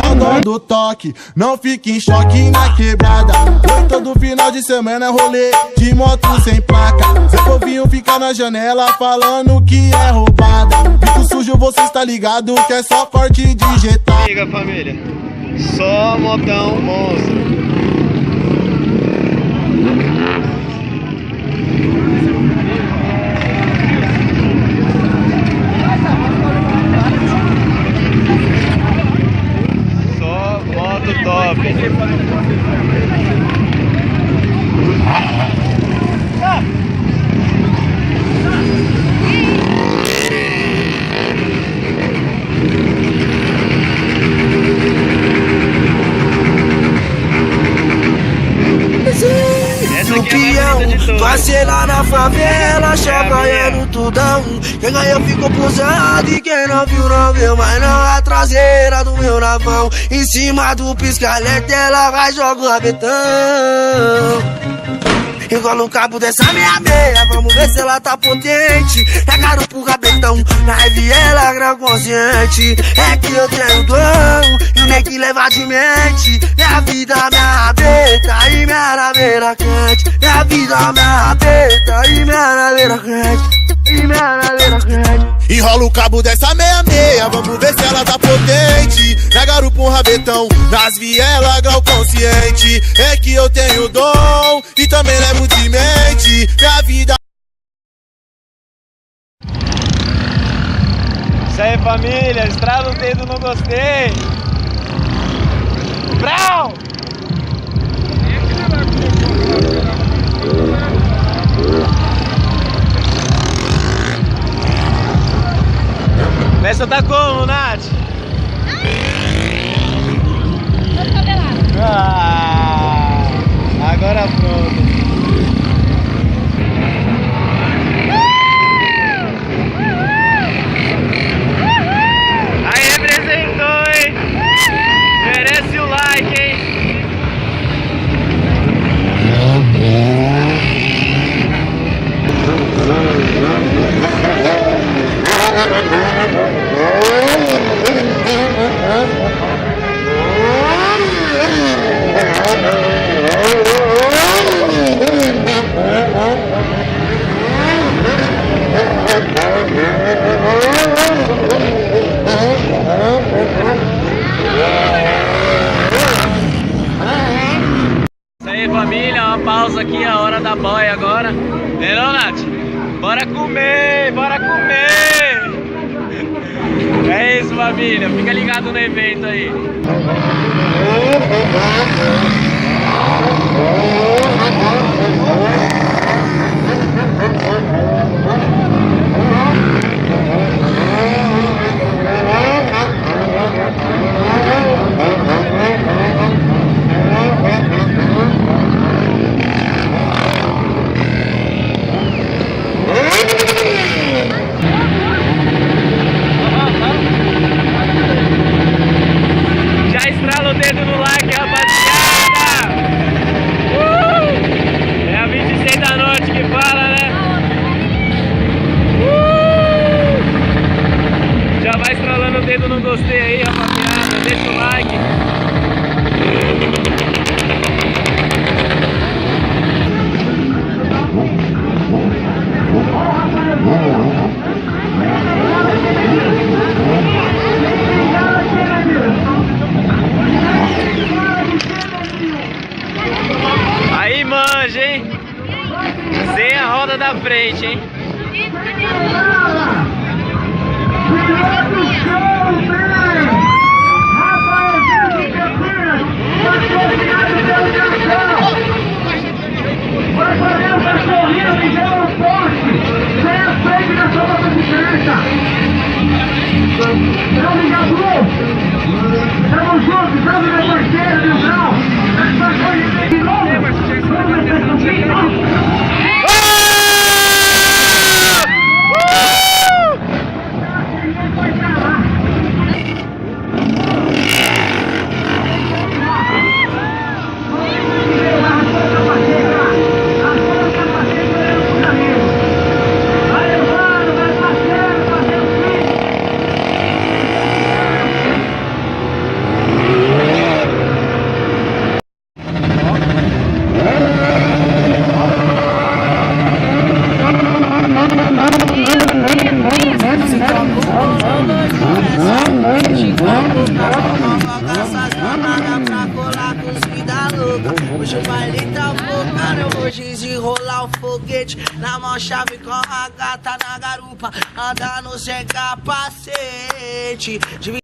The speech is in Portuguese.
Só dó do toque, não fique em choque na quebrada. Foi todo final de semana rolê de moto sem placa. Seu povinho fica na janela falando que é roubada. Fico sujo, você está ligado que é só corte digital. Liga, família, só motão monstro. Top. Campeão, passei lá na favela, chacoalhando tudão. Quem ganhou ficou posado e quem não viu, mas não a traseira do meu navão. Em cima do pisca-alerta ela vai jogar o rabetão. Engola o cabo dessa meia, vamos ver se ela tá potente. É caro pro rabetão, na rave ela é grau consciente. É que eu tenho dom, e o nego leva de mente. Minha vida, minha rabeta e minha naveira quente. Minha vida, minha rabeta e minha naveira quente. Enrola o cabo dessa meia, vamos ver se ela tá potente. Na garupa um rabetão, nas vielas grau consciente. É que eu tenho dom e também levo de mente. Minha vida. Isso aí, família, estrala o dedo, não gostei. Brau! Essa tá como, Nath? Ah, agora pronto. Aí representou, hein? Merece o like, hein? Isso aí, família, uma pausa aqui, a hora da boia agora. Não, Nath? Bora comer, bora comer! É isso, família, fica ligado no evento aí. Já estrala o dedo no like, rapaziada! É a 26 da noite que fala, né? Já vai estralando o dedo no gostei aí, rapaziada. Deixa o like. Aí manja, hein? Sem a roda da frente, hein? Vai fazer o cachorrinho que deu um forte. Sem a frente da sua motocicleta. Tamo ligado, tamo junto, tamo meu parceiro, meu grau. Essa coisa de novo. Hoje o baile tá focando, eu vou desenrolar o foguete na mão chave com a gata na garupa, andando sem capacete.